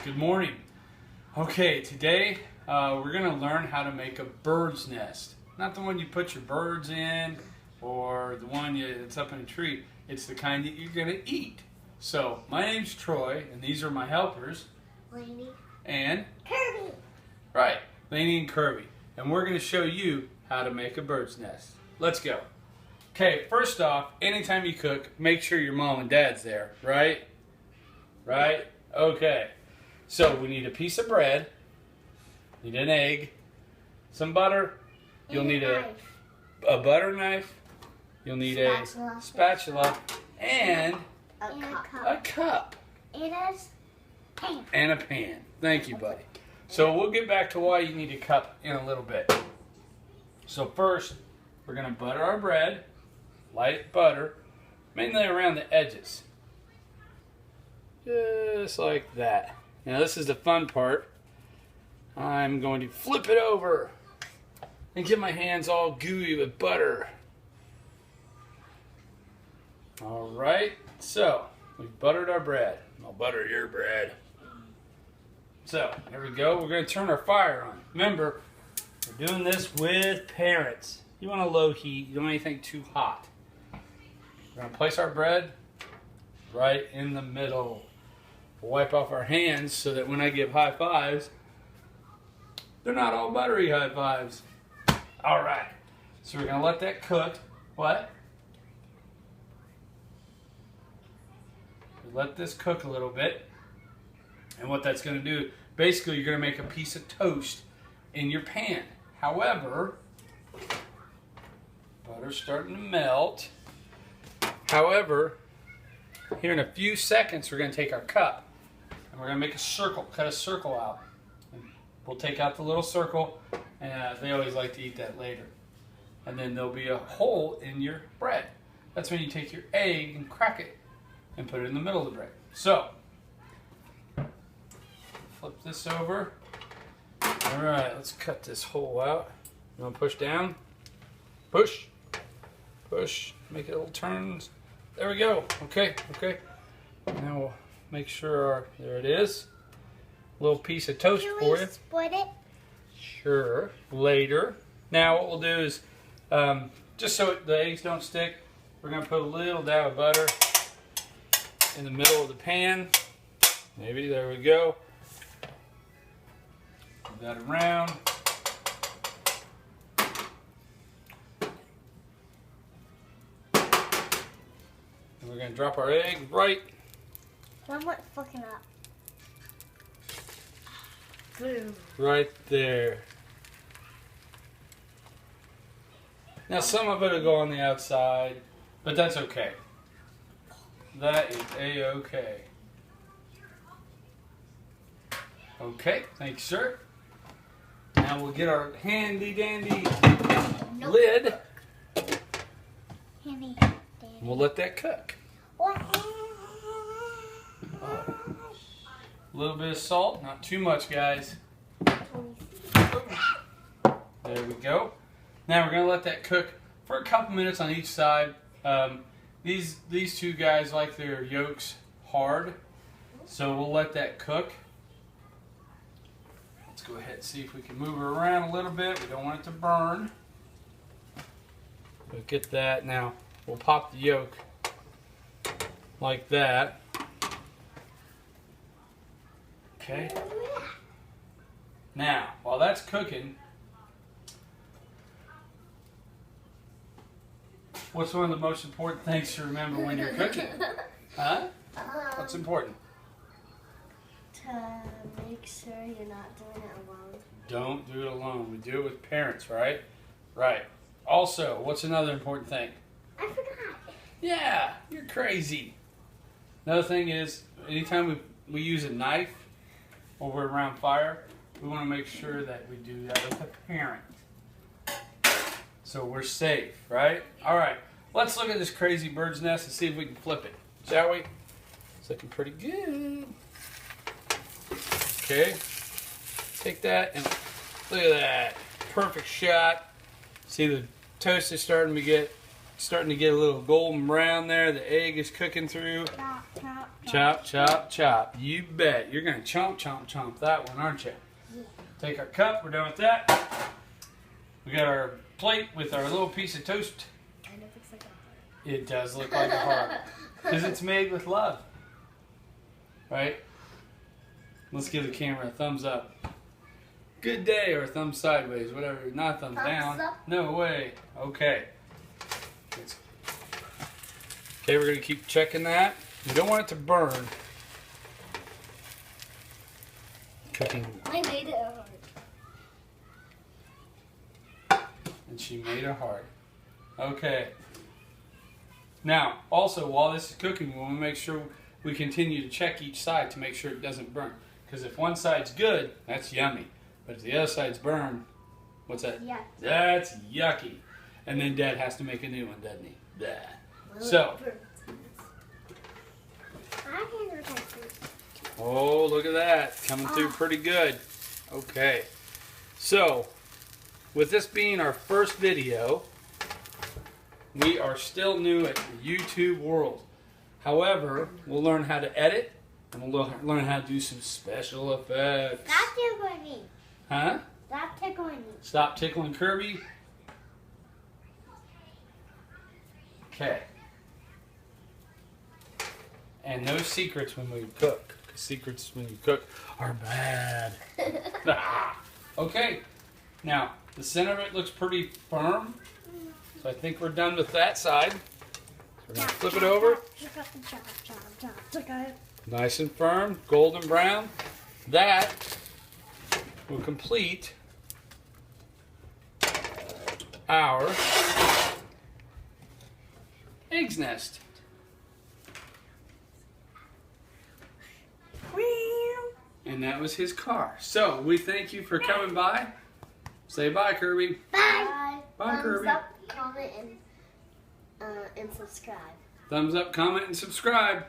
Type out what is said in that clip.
Good morning. Okay, today we're going to learn how to make a bird's nest. Not the one you put your birds in or the one that's up in a tree. It's the kind that you're going to eat. So, my name's Troy, and these are my helpers. Lainey. And? Kirby. Right, Lainey and Kirby. And we're going to show you how to make a bird's nest. Let's go. Okay, first off, anytime you cook, make sure your mom and dad's there, right? Right? Okay. So we need a piece of bread, need an egg, some butter, you'll need a butter knife, you'll need a spatula, and a cup. And a pan. Thank you, buddy. So we'll get back to why you need a cup in a little bit. So first, we're going to butter our bread, light butter, mainly around the edges. Just like that. Now this is the fun part. I'm going to flip it over and get my hands all gooey with butter. Alright, so we've buttered our bread. I'll butter your bread. So, here we go. We're going to turn our fire on. Remember, we're doing this with parents. You want a low heat. You don't want anything too hot. We're going to place our bread right in the middle. We'll wipe off our hands so that when I give high fives, they're not all buttery high fives. All right. So we're going to let that cook. What? Let this cook a little bit. And what that's going to do, basically you're going to make a piece of toast in your pan. However, butter's starting to melt. However, here in a few seconds we're going to take our cup and we're going to make a circle, cut a circle out. And we'll take out the little circle, and they always like to eat that later. And then there'll be a hole in your bread. That's when you take your egg and crack it and put it in the middle of the bread. So, flip this over. All right, let's cut this hole out. You want to push down? Push. Push. Make it little turns. There we go. Okay. Now we'll make sure there it is. A little piece of toast Can for we you. split it? Sure. Later. Now what we'll do is, just so the eggs don't stick, we're going to put a little dab of butter in the middle of the pan. Maybe, there we go. Move that around. And we're going to drop our egg right. One more fucking up. Boom. Right there. Now some of it will go on the outside, but that's okay. That is A-okay. Okay, thanks, sir. Now we'll get our handy dandy lid. Handy dandy. We'll let that cook. A little bit of salt, not too much, guys. There we go. Now we're gonna let that cook for a couple minutes on each side. These two guys like their yolks hard, so we'll let that cook. Let's go ahead and see if we can move her around a little bit. We don't want it to burn. We'll get that. Now we'll pop the yolk like that. Okay. Now, while that's cooking, what's one of the most important things to remember when you're cooking? Huh? What's important? To make sure you're not doing it alone. Don't do it alone. We do it with parents, right? Right. Also, what's another important thing? I forgot. Yeah, you're crazy. Another thing is, anytime we use a knife or we're around fire, we want to make sure that we do that with a parent. So we're safe, right? All right, let's look at this crazy bird's nest and see if we can flip it, shall we? It's looking pretty good. Okay, take that and look at that. Perfect shot. See, the toast is starting to get a little golden brown there. The egg is cooking through. Chop, chop, chop. You bet. You're going to chomp, chomp, chomp that one, aren't you? Yeah. Take our cup. We're done with that. We got our plate with our little piece of toast. Kind of looks like a heart. It does look like a heart. Because it's made with love. Right? Let's give the camera a thumbs up. Good day, or a thumb sideways, whatever. Not thumbs down. Up. No way. Okay. Okay, we're going to keep checking that. We don't want it to burn. Cooking. I made it a heart. And she made a heart. Okay. Now, also, while this is cooking, we want to make sure we continue to check each side to make sure it doesn't burn. Because if one side's good, that's yummy. But if the other side's burned, what's that? Yeah. That's yucky. And then Dad has to make a new one, doesn't he? Blah. So. Oh, look at that. Coming through pretty good. Okay. So, with this being our first video, we are still new at the YouTube world. However, we'll learn how to edit, and we'll learn how to do some special effects. Stop tickling me. Huh? Stop tickling me. Stop tickling Kirby. Okay. And no secrets when we cook. 'Cause secrets when you cook are bad. Okay. Now, the center of it looks pretty firm. So I think we're done with that side. So we're going to flip it over. Nice and firm, golden brown. That will complete our eggs nest. And that was his car. So we thank you for coming by. Say bye, Kirby. Bye. Bye, Thumbs Kirby. up, comment, and subscribe. Thumbs up, comment, and subscribe.